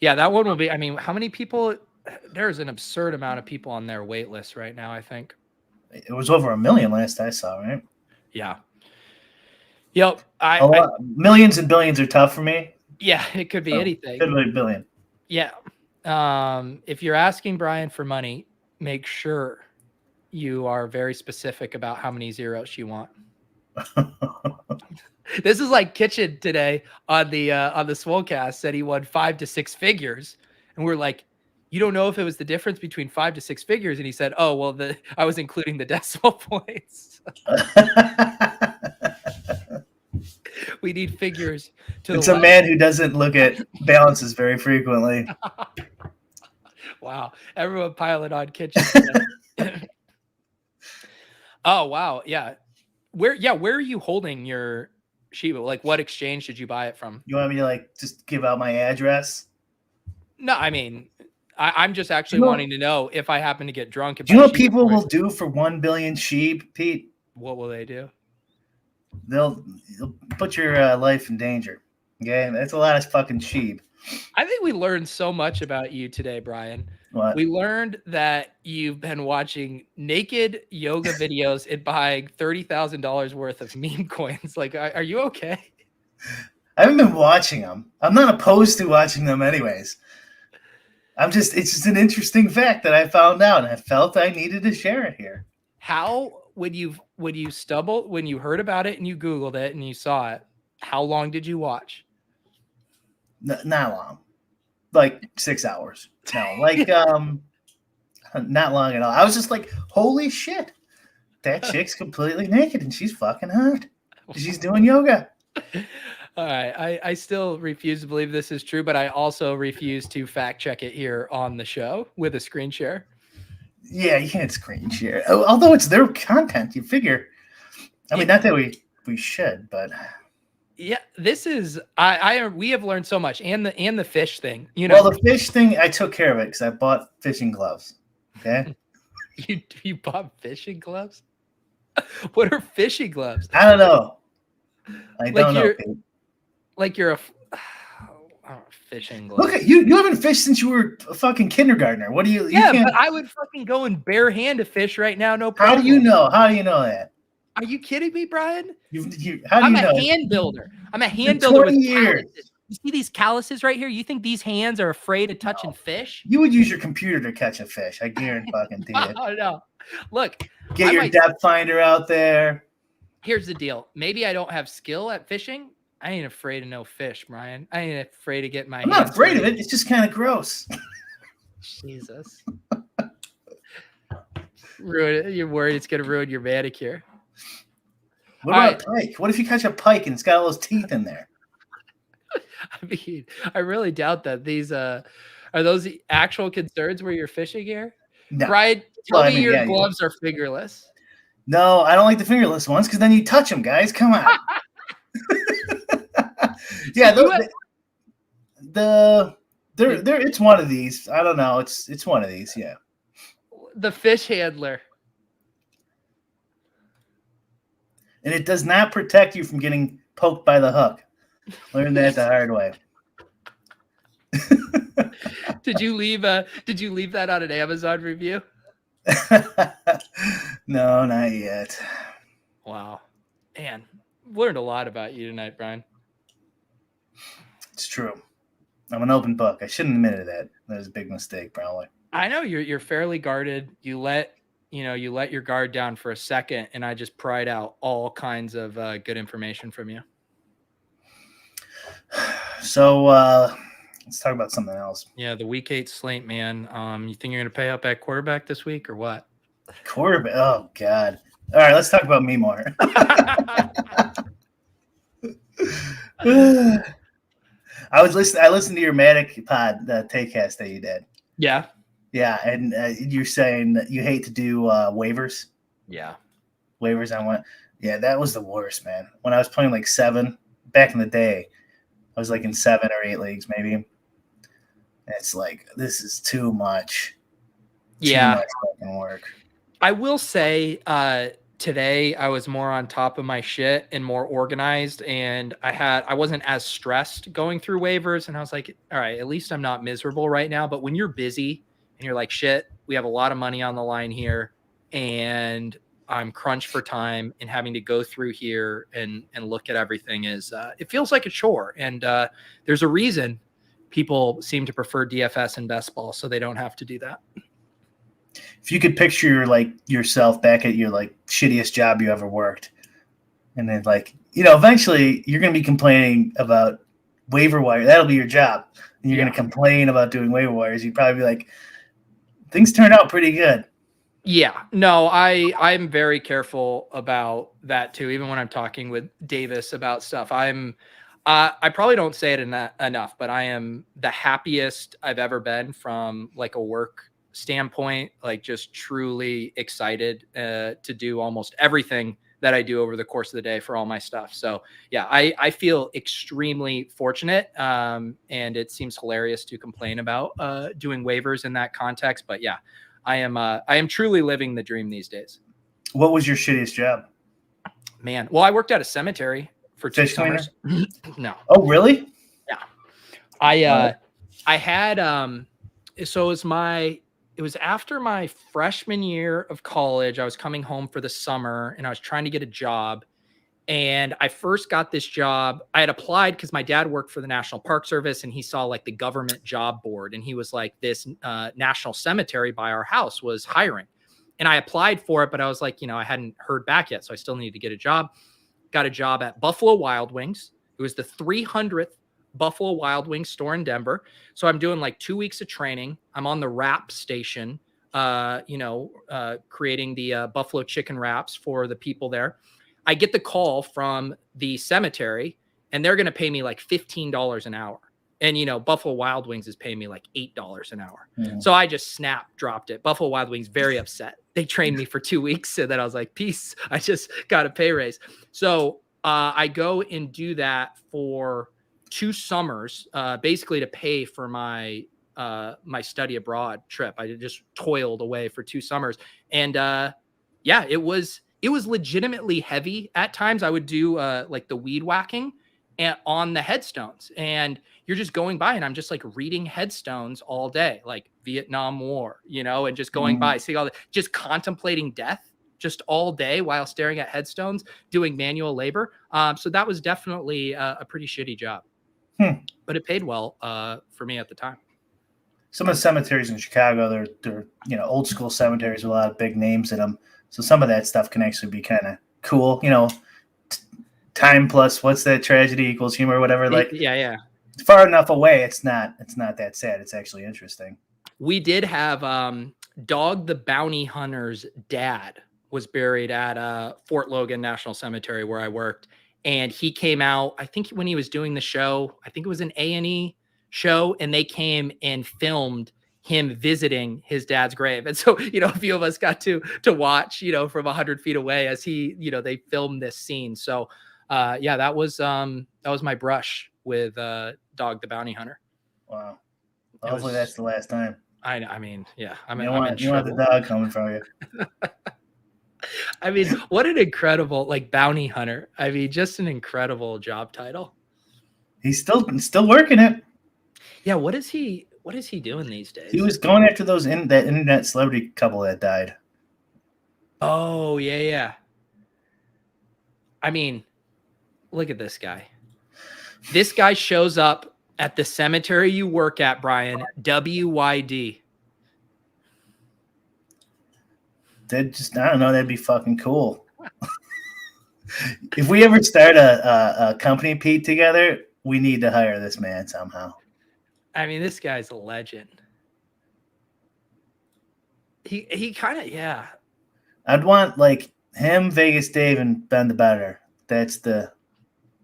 Yeah, that one will be, how many people? There's an absurd amount of people on their wait list right now, I think. It was over 1 million last I saw, right? Yeah. Yep. Millions and billions are tough for me. Yeah, it could be anything. Could be a billion. Yeah. If you're asking Brian for money, make sure you are very specific about how many zeros you want. This is like Kitchen today on the Swolecast said he won 5 to 6 figures. And we're like, you don't know if it was the difference between 5 to 6 figures. And he said, oh, well, I was including the decimal points. We need figures. It's a man who doesn't look at balances very frequently. Wow. Everyone piling on kitchen. Oh, wow. Yeah. Where are you holding your SHIB? Like, what exchange did you buy it from? You want me to like just give out my address? No, I mean, I'm just actually wanting to know if I happen to get drunk. Do you know what people will do for 1 billion SHIB, Pete? What will they do? They'll put your life in danger. Okay, that's a lot of fucking SHIB. I think we learned so much about you today, Brian. What? We learned that you've been watching naked yoga videos and buying $30,000 worth of meme coins. Like, are you okay? I haven't been watching them. I'm not opposed to watching them anyways. It's just an interesting fact that I found out, and I felt I needed to share it here. How, when you heard about it and you Googled it and you saw it, how long did you watch? Not long. Like 6 hours. No, like not long at all. I was just like, holy shit. That chick's completely naked and she's fucking hot. She's doing yoga. All right. I still refuse to believe this is true, but I also refuse to fact check it here on the show with a screen share. Yeah, you can't screen share. Although it's their content, you figure. I mean, not that we should, but yeah, this is we have learned so much, and the fish thing. You know, well, the fish thing, I took care of it because I bought fishing gloves. Okay. You bought fishing gloves? What are fishing gloves? I don't know. I don't know. Like you're a fishing glove. Look at you. You haven't fished since you were a fucking kindergartner. What do you? Yeah, but I would fucking go in bare hand to fish right now. No problem. How do you know? How do you know that? Are you kidding me, Brian? I'm a hand builder. I'm a hand builder with years. calluses. You see these calluses right here? You think these hands are afraid of touching fish? You would use your computer to catch a fish. I guarantee it. Oh no! Look, get your depth finder out there. Here's the deal. Maybe I don't have skill at fishing. I ain't afraid of no fish, Brian. I ain't afraid to get my hands. I'm not afraid of it. It's just kind of gross. Jesus. Ruin it. You're worried it's going to ruin your manicure. What about a pike? What if you catch a pike and it's got all those teeth in there? I mean, I really doubt that. These are those the actual concerns where you're fishing here? No. Brian, tell me your gloves are fingerless. No, I don't like the fingerless ones because then you touch them, guys. Come on. Yeah, it's one of these. I don't know. It's one of these. Yeah. The fish handler. And it does not protect you from getting poked by the hook. Learned that the hard way. Did you leave that on an Amazon review? No, not yet. Wow. Man, learned a lot about you tonight, Brian. It's true. I'm an open book. I shouldn't have admitted that. That was a big mistake, probably. I know you're fairly guarded. You let your guard down for a second, and I just pried out all kinds of good information from you. So let's talk about something else. Yeah, the Week 8 slate, man. You think you're going to pay up at quarterback this week or what? Quarterback? Oh, God. All right, let's talk about me more. I listened to your Matic pod, the Takecast that you did. Yeah. Yeah, and you're saying that you hate to do waivers. Yeah. Waivers on what? Yeah, that was the worst, man. When I was playing like 7 back in the day, I was like in 7 or 8 leagues maybe. And it's like, this is too much. Yeah. Too much fucking work. I will say today I was more on top of my shit and more organized, and I wasn't as stressed going through waivers, and I was like, all right, at least I'm not miserable right now. But when you're busy and you're like, shit, we have a lot of money on the line here, and I'm crunched for time, and having to go through here and look at everything it feels like a chore. And there's a reason people seem to prefer DFS and best ball, so they don't have to do that. If you could picture yourself back at your shittiest job you ever worked, and then eventually you're going to be complaining about waiver wire. That'll be your job. And you're going to complain about doing waiver wires. You'd probably be like, things turned out pretty good. Yeah, no, I'm very careful about that too. Even when I'm talking with Davis about stuff, I probably don't say it enough, but I am the happiest I've ever been from like a work standpoint, like just truly excited to do almost everything that I do over the course of the day for all my stuff. So yeah, I feel extremely fortunate. And it seems hilarious to complain about doing waivers in that context, but yeah, I am truly living the dream these days. What was your shittiest job? Man, well, I worked at a cemetery for 2 Fish cleaner? summers. No, Oh, really? yeah, Wow. I had so it was after my freshman year of college. I was coming home for the summer and I was trying to get a job. And I first got this job. I had applied because my dad worked for the National Park Service and he saw like the government job board. And he was like, this national cemetery by our house was hiring. And I applied for it, but I was like, I hadn't heard back yet. So I still needed to get a job. Got a job at Buffalo Wild Wings. It was the 300th Buffalo Wild Wings store in Denver. So I'm doing like 2 weeks of training. I'm on the wrap station, creating the buffalo chicken wraps for the people there. I get the call from the cemetery and they're going to pay me like $15 an hour. And, Buffalo Wild Wings is paying me like $8 an hour. Yeah. So I just dropped it. Buffalo Wild Wings, very upset. They trained me for 2 weeks. And then I was like, peace. I just got a pay raise. So I go and do that for 2 summers, basically to pay for my study abroad trip. I just toiled away for 2 summers. And it was legitimately heavy at times. I would do like the weed whacking on the headstones, and you're just going by and I'm just like reading headstones all day, like Vietnam War, and just going by, seeing all just contemplating death just all day while staring at headstones, doing manual labor. So that was definitely a pretty shitty job, but it paid well for me at the time. Some of the cemeteries in Chicago, they're old school cemeteries with a lot of big names in them. So some of that stuff can actually be kind of cool. Time plus what's that, tragedy equals humor, whatever. Like, yeah. Far enough away, it's not that sad. It's actually interesting. We did have Dog the Bounty Hunter's dad was buried at Fort Logan National Cemetery where I worked, and he came out. I think when he was doing the show, I think it was an A&E show, and they came and filmed him visiting his dad's grave. And so, a few of us got to watch, from 100 feet away as he, they filmed this scene. So, that was my brush with Dog the Bounty Hunter. Wow. Hopefully that's the last time. I mean, yeah. You want the dog coming from you. I mean, what an incredible bounty hunter. I mean, just an incredible job title. He's still working it. Yeah, what is he doing these days? He was going after that internet celebrity couple that died. Oh, yeah. I mean, look at this guy. This guy shows up at the cemetery you work at, Brian. WYD. I don't know. That'd be fucking cool. If we ever start a company, Pete, together, we need to hire this man somehow. I mean, this guy's a legend. He kind of, yeah. I'd want like him, Vegas Dave, and Ben the Better. That's the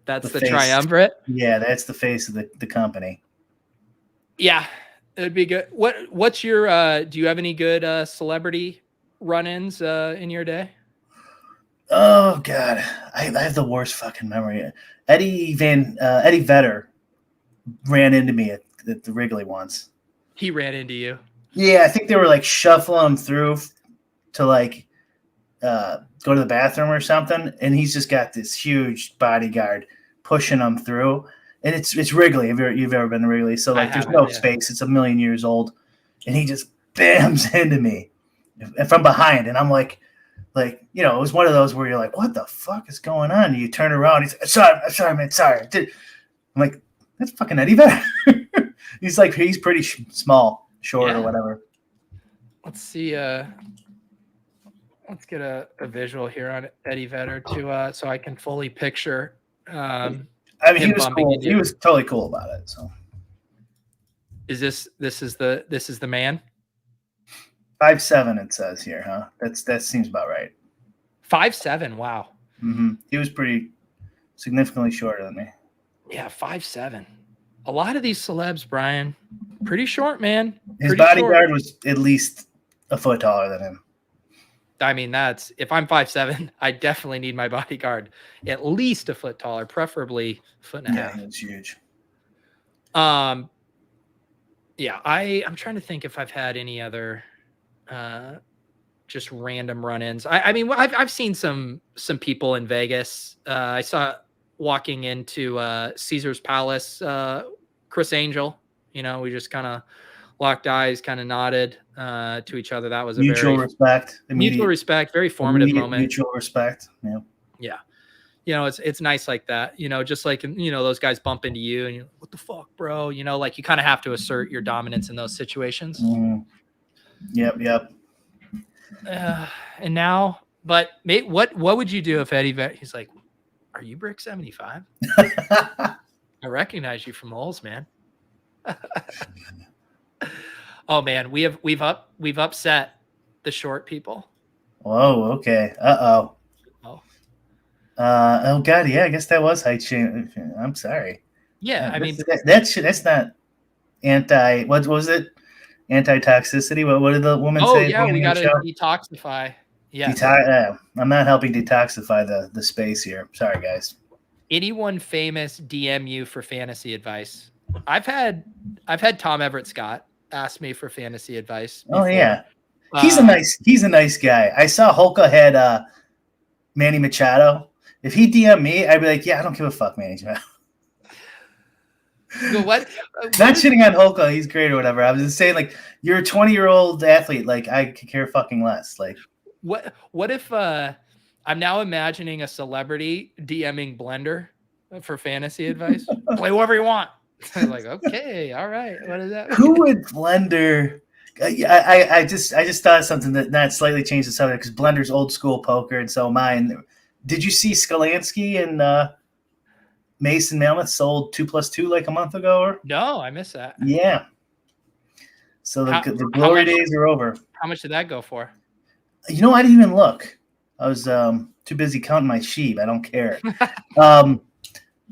triumvirate. Yeah, that's the face of the company. Yeah, it would be good. What's your do you have any good celebrity run-ins in your day? Oh God, I have the worst fucking memory. Eddie Vedder ran into me at the Wrigley once. He ran into you? Yeah, I think they were like shuffling him through to like go to the bathroom or something, and he's just got this huge bodyguard pushing him through. And it's Wrigley. You've ever been to Wrigley? So like, there's no space. It's 1,000,000 years old, and he just bams into me from behind, and I'm like, it was one of those where you're like, what the fuck is going on? And you turn around. He's sorry, man, sorry. I'm like, that's fucking Eddie Vedder. he's pretty small, short, or whatever. Let's see. Let's get a visual here on Eddie Vedder to so I can fully picture. I mean, he was cool. He was totally cool about it. So, is this is the man? 5'7", it says here, huh? That seems about right. 5'7". Wow. He was pretty significantly shorter than me. Yeah, 5'7". A lot of these celebs, Brian, pretty short, man. His Pretty bodyguard short. was at least a foot taller than him. I mean, if I'm 5'7", I definitely need my bodyguard at least a foot taller, preferably a foot and a half. Yeah, it's huge. Yeah, I'm trying to think if I've had any other just random run-ins. I mean, I've seen some people in Vegas. I saw walking into Caesar's Palace, Chris Angel. You know, we just kind of locked eyes, kind of nodded to each other. That was a mutual very respect, mutual respect, very formative moment. Mutual respect. Yeah. Yeah. You know, it's nice like that, you know, just like, you know, those guys bump into you and you're like, what the fuck, bro? You know, like you kind of have to assert your dominance in those situations. Yep. And now, but mate, what would you do if Eddie he's like, are you Brick 75? I recognize you from the holes, man. Oh man, we've upset the short people. Whoa, okay. Oh. Oh god, yeah, I guess that was height shame. I'm sorry. Yeah, I mean that's not anti. What was it? Anti-toxicity. What did the woman say? Oh yeah, we got to detoxify. Yeah, I'm not helping detoxify the space here. Sorry, guys. Anyone famous DM you for fantasy advice? I've had Tom Everett Scott ask me for fantasy advice before. Oh yeah, he's a nice guy. I saw Holka had Manny Machado. If he DM me, I'd be like, yeah, I don't give a fuck, Manny Machado. What? Not shitting on Holka, he's great or whatever. I was just saying, like, you're a 20-year-old athlete. Like, I could care fucking less. Like, what if I'm now imagining a celebrity DMing Blender for fantasy advice? Play whoever you want. Like, okay, all right. What is that? Who would Blender? I just thought of something that slightly changed the subject because Blender's old school poker, and so mine. Did you see Skalansky and Mason Mammoth sold 2+2 like a month ago? Or no, I missed that. Yeah. So the glory days are over. How much did that go for? You know, I didn't even look. I was too busy counting my SHIB. I don't care.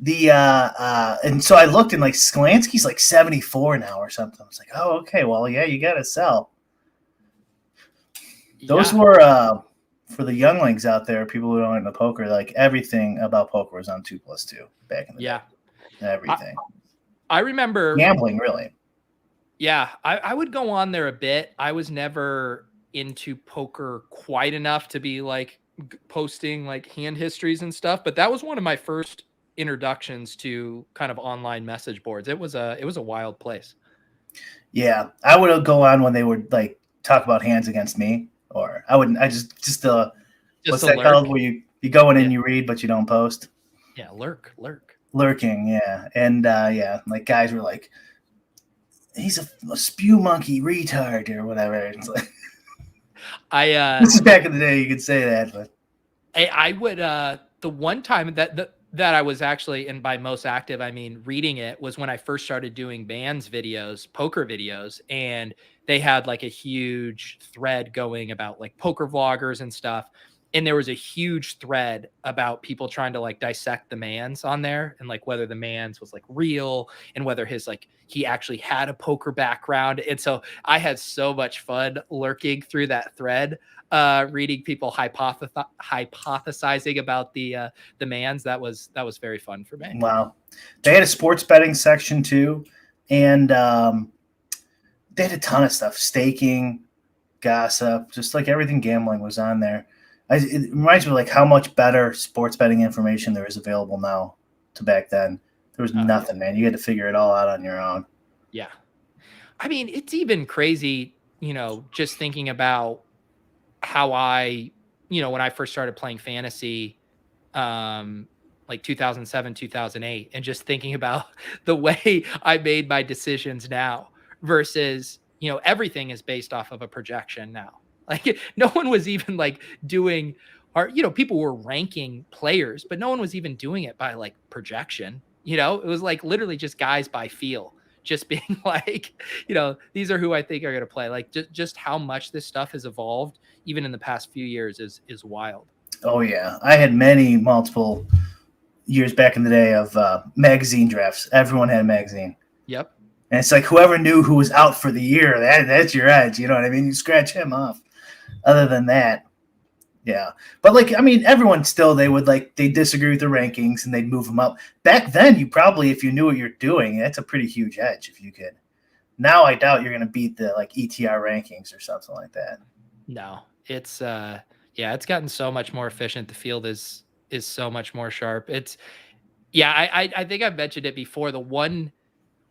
And so I looked and like Skalansky's like 74 now or something. I was like, oh, okay, well, yeah, you gotta sell. Those were for the younglings out there, people who don't into poker, like everything about poker was on 2+2 back in the day. Everything. I remember gambling, really. Yeah, I would go on there a bit. I was never into poker quite enough to be like posting like hand histories and stuff, but that was one of my first introductions to kind of online message boards. It was a wild place. Yeah, I would go on when they would like talk about hands against me, or I wouldn't. I just what's that called where you go in and you read but you don't post? Yeah, lurking. Yeah, and like guys were like, he's a spew monkey retard or whatever. It's like, this is back in the day you could say that, but I would the one time that I was actually, and by most active, I mean reading it, was when I first started doing bands videos, poker videos, and they had like a huge thread going about like poker vloggers and stuff. And there was a huge thread about people trying to like dissect the mans on there and like whether the mans was like real and whether he actually had a poker background. And so I had so much fun lurking through that thread, reading people hypothesizing about the mans. That was very fun for me. Wow. They had a sports betting section too. And they had a ton of stuff, staking, gossip, just like everything gambling was on there. It reminds me like how much better sports betting information there is available now to back then. There was nothing, man. You had to figure it all out on your own. Yeah. I mean, it's even crazy, just thinking about how when I first started playing fantasy, like 2007, 2008, and just thinking about the way I made my decisions now versus, everything is based off of a projection now. Like no one was even like doing people were ranking players, but no one was even doing it by like projection. It was like literally just guys by feel, just being like, these are who I think are going to play. Like just how much this stuff has evolved, even in the past few years, is wild. Oh yeah, I had multiple years back in the day of magazine drafts. Everyone had a magazine. Yep. And it's like whoever knew who was out for the year, that's your edge. You know what I mean? You scratch him off. Other than that, yeah. But everyone still, they disagree with the rankings and they'd move them up. Back then, you probably, if you knew what you're doing, that's a pretty huge edge if you could. Now I doubt you're going to beat the ETR rankings or something like that. No, it's it's gotten so much more efficient. The field is so much more sharp. I think I've mentioned it before. The one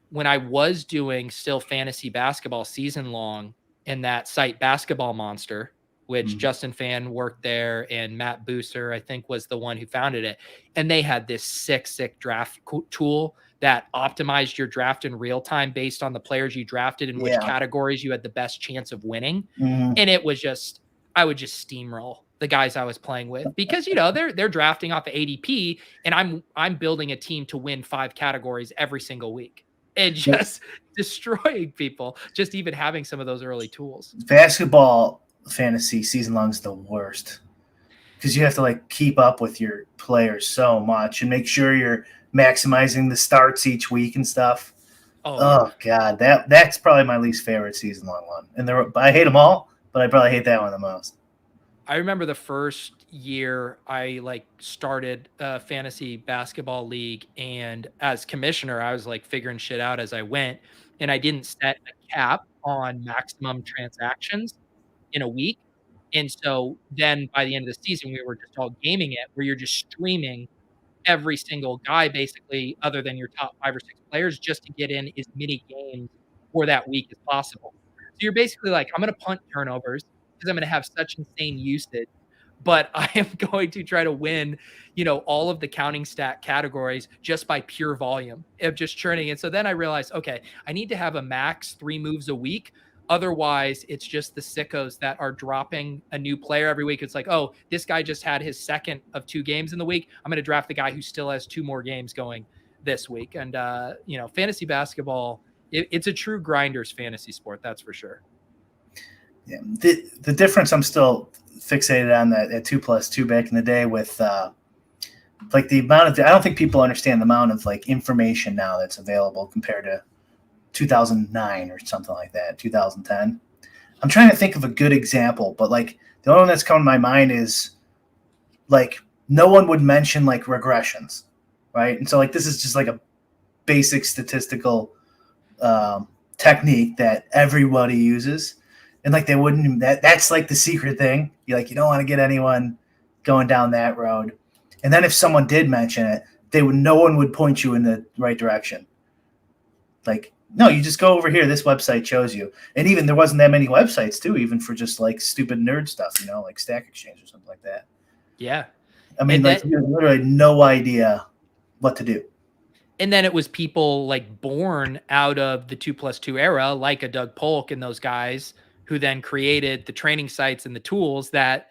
when I was doing still fantasy basketball season long in that site Basketball Monster, which Justin Fan worked there and Matt Booster, I think, was the one who founded it. And they had this sick draft tool that optimized your draft in real time based on the players you drafted and which categories you had the best chance of winning. And it was I would just steamroll the guys I was playing with because, they're drafting off of ADP and I'm building a team to win 5 categories every single week. And just destroying people, just even having some of those early tools. Basketball fantasy season long is the worst because you have to keep up with your players so much and make sure you're maximizing the starts each week and stuff. Oh God, that's probably my least favorite season long one. And I hate them all, but I probably hate that one the most. I remember the first year I started a fantasy basketball league, and as commissioner, I was figuring shit out as I went, and I didn't set a cap on maximum transactions in a week. And so then by the end of the season, we were just all gaming it where you're just streaming every single guy basically other than your top 5 or 6 players just to get in as many games for that week as possible. So you're basically I'm going to punt turnovers because I'm going to have such insane usage, but I am going to try to win, all of the counting stat categories just by pure volume of just churning. And so then I realized, okay, I need to have a max 3 moves a week. Otherwise, it's just the sickos that are dropping a new player every week. It's oh, this guy just had his second of 2 games in the week. I'm going to draft the guy who still has 2 more games going this week. And, fantasy basketball, it's a true grinders fantasy sport. That's for sure. Yeah. The difference, I'm still fixated on that at 2+2 back in the day with the amount of, I don't think people understand the amount of information now that's available compared to 2009 or something like that, 2010. I'm trying to think of a good example, but the only one that's coming to my mind is no one would mention regressions, right? And so this is just a basic statistical technique that everybody uses. And they wouldn't, that's the secret thing. You don't want to get anyone going down that road. And then if someone did mention it, no one would point you in the right direction. No, you just go over here. This website shows you. And even there wasn't that many websites too, even for just stupid nerd stuff, like Stack Exchange or something like that. Yeah. I mean, you had literally no idea what to do. And then it was people born out of the 2+2 era, like a Doug Polk and those guys who then created the training sites and the tools that,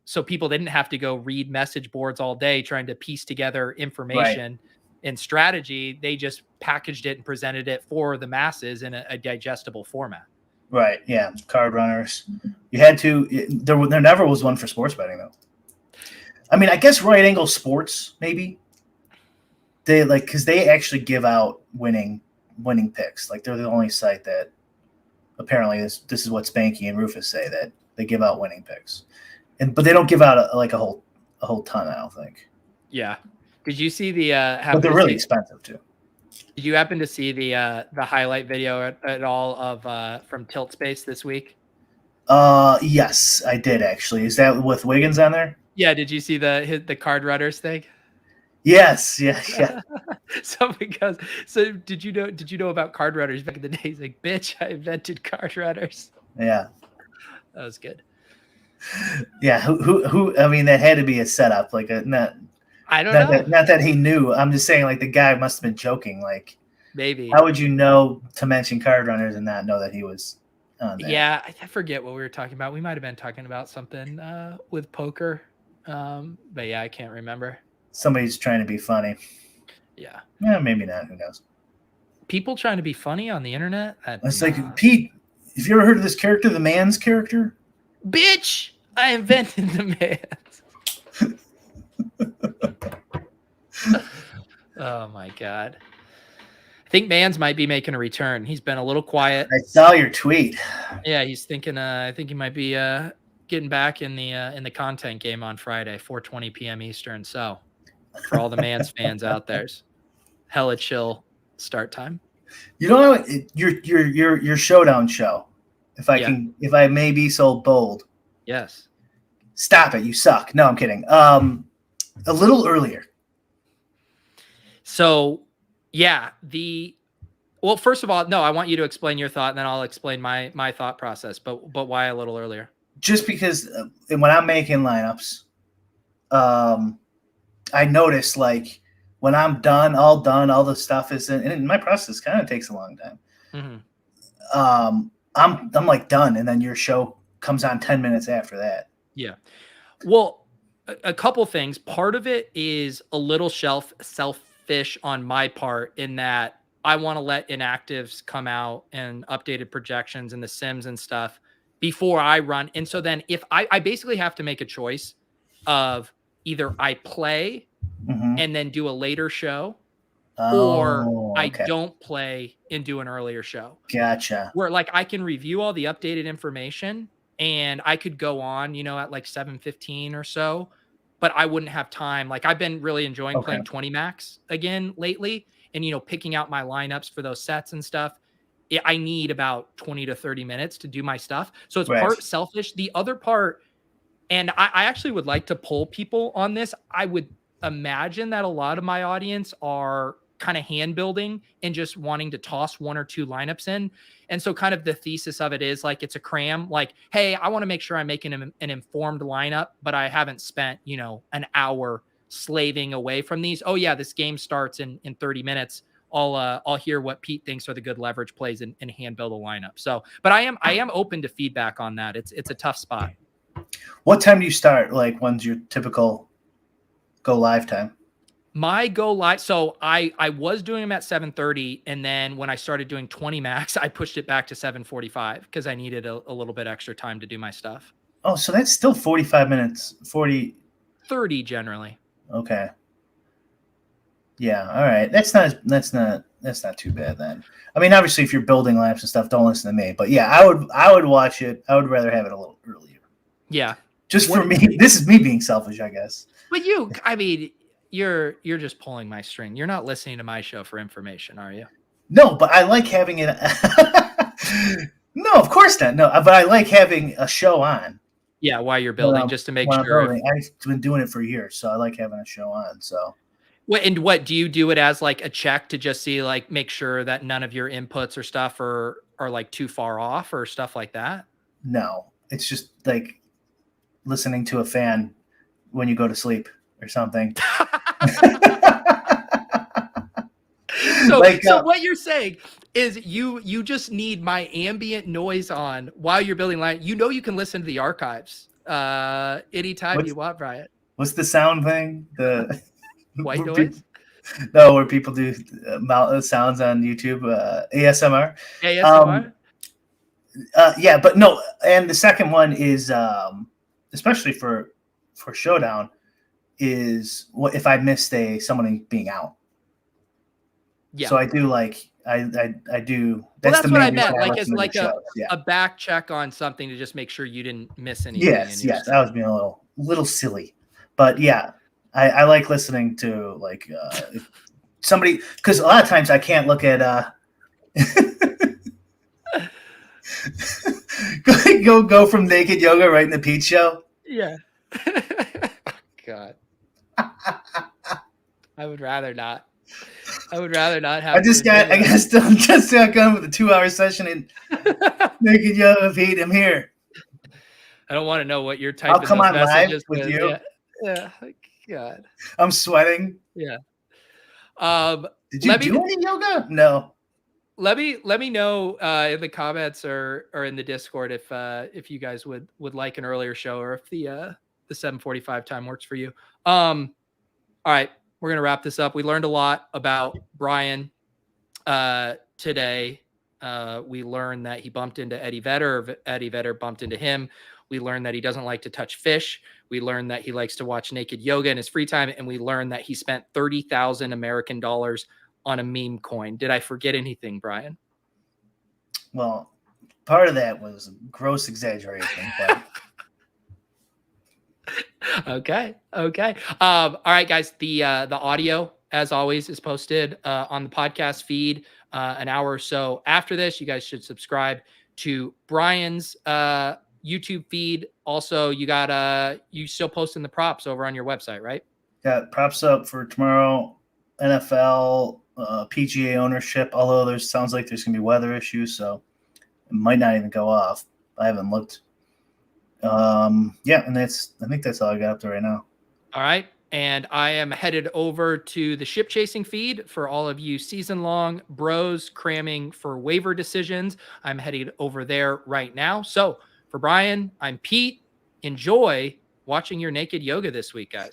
so people didn't have to go read message boards all day trying to piece together information and strategy. They just packaged it and presented it for the masses in a digestible format. Right. Yeah. Card runners. You had to, there never was one for sports betting though. I mean, I guess Right Angle Sports, maybe. They because they actually give out winning picks. They're the only site that apparently this is what Spanky and Rufus say, that they give out winning picks, but they don't give out a whole ton. I don't think. Yeah. Did you see the? But they're really expensive too. Did you happen to see the highlight video at all of from Tilt Space this week? Yes, I did actually. Is that with Wiggins on there? Yeah. Did you see the card runners thing? Yes. Yeah. So did you know about card runners back in the day? He's bitch, I invented card runners. Yeah. That was good. Yeah. Who? I mean, that had to be a setup. I don't know. Not that he knew. I'm just saying, the guy must have been joking. Maybe. How would you know to mention card runners and not know that he was on there? Yeah, I forget what we were talking about. We might have been talking about something with poker. But yeah, I can't remember. Somebody's trying to be funny. Yeah. Yeah, maybe not. Who knows? people trying to be funny on the internet. It's like, Pete, have you ever heard of this character, the man's character? Bitch, I invented the man. Oh my God. I think Mans might be making a return. He's been a little quiet. I saw your tweet. Yeah, he's thinking. I think he might be getting back in the content game on Friday, 4:20 p.m. Eastern. So, for all the Mans fans out there, hella chill start time. You know your showdown show. If I may be so bold. Yes. Stop it! You suck. No, I'm kidding. A little earlier. So, yeah, well, first of all, no, I want you to explain your thought, and then I'll explain my thought process. But why a little earlier? Just because when I'm making lineups, I notice like when I'm done, all the stuff is in, and my process kind of takes a long time. Mm-hmm. I'm like done, and then your show comes on 10 minutes after that. Yeah. Well, a couple things. Part of it is a little selfish on my part in that I want to let inactives come out and updated projections and the sims and stuff before I run. And so then if I basically have to make a choice of either I play and then do a later show, or I don't play and do an earlier show. Gotcha. Where like I can review all the updated information and I could go on, at like 7:15 or so, but I wouldn't have time. Like I've been really enjoying playing 20 max again lately and, picking out my lineups for those sets and stuff. I need about 20 to 30 minutes to do my stuff. So it's part selfish. The other part, and I actually would like to poll people on this. I would imagine that a lot of my audience are kind of hand building and just wanting to toss one or two lineups in. And so kind of the thesis of it is like, it's a cram, like, hey, I want to make sure I'm making an informed lineup, but I haven't spent, an hour slaving away from these. Oh yeah, this game starts in 30 minutes. I'll hear what Pete thinks are the good leverage plays and hand build a lineup. So, but I am open to feedback on that. It's a tough spot. What time do you start? Like, when's your typical go live time? My go live. So I was doing them at 7:30. And then when I started doing 20 max, I pushed it back to 7:45 because I needed a little bit extra time to do my stuff. Oh, so that's still 45 minutes, 30 generally. Okay. Yeah. All right. That's not too bad then. I mean, obviously if you're building lineups and stuff, don't listen to me, but yeah, I would watch it. I would rather have it a little earlier. Yeah. Just for me. This is me being selfish, I guess. But you're just pulling my string. You're not listening to my show for information, are you? No, but I like having it. No, of course not. No, but I like having a show on. Yeah, while you're building, just to make sure. I've been doing it for years, so I like having a show on. So. What do you do it as like a check to just see, like, make sure that none of your inputs or stuff are like too far off or stuff like that? No, it's just like listening to a fan when you go to sleep or something. So what you're saying is you just need my ambient noise on while you're building line. You can listen to the archives anytime you want, Brian. What's the sound thing? The white noise? No, where people do mouth sounds on YouTube, ASMR. ASMR? Yeah, but no. And the second one is, especially for Showdown, is what if I missed someone being out. Yeah. So I do I do. That's what I meant. Like it's like a back check on something to just make sure you didn't miss anything. Yes. I was being a little silly, but yeah, I like listening to like somebody, because a lot of times I can't look at go from naked yoga right into Pete show. Yeah. God. I would rather not. I would rather not have. I just got done with a 2-hour session in naked yoga, Pete. I'm here. I don't want to know what your type. I'll come on live with you. Yeah. God. I'm sweating. Yeah. Did you do any yoga? No. Let me know in the comments or in the Discord if you guys would like an earlier show, or if the 7:45 time works for you. All right, we're gonna wrap this up. We learned a lot about Brian. today, we learned that he bumped into Eddie Vedder. Eddie Vedder bumped into him. We learned that he doesn't like to touch fish. We learned that he likes to watch naked yoga in his free time. And we learned that he spent 30,000 American dollars on a meme coin. Did I forget anything, Brian? Well, part of that was gross exaggeration. But... Okay. All right, guys. The audio, as always, is posted on the podcast feed an hour or so after this. You guys should subscribe to Brian's YouTube feed. Also, you still posting the props over on your website, right? Got props up for tomorrow. NFL, PGA ownership. Although sounds like there's gonna be weather issues, so it might not even go off. I haven't looked. Yeah, and I think that's all I got up there right now. All right. And I am headed over to the ship chasing feed for all of you season long bros cramming for waiver decisions. I'm headed over there right now. So for Brian, I'm Pete. Enjoy watching your naked yoga this week, guys.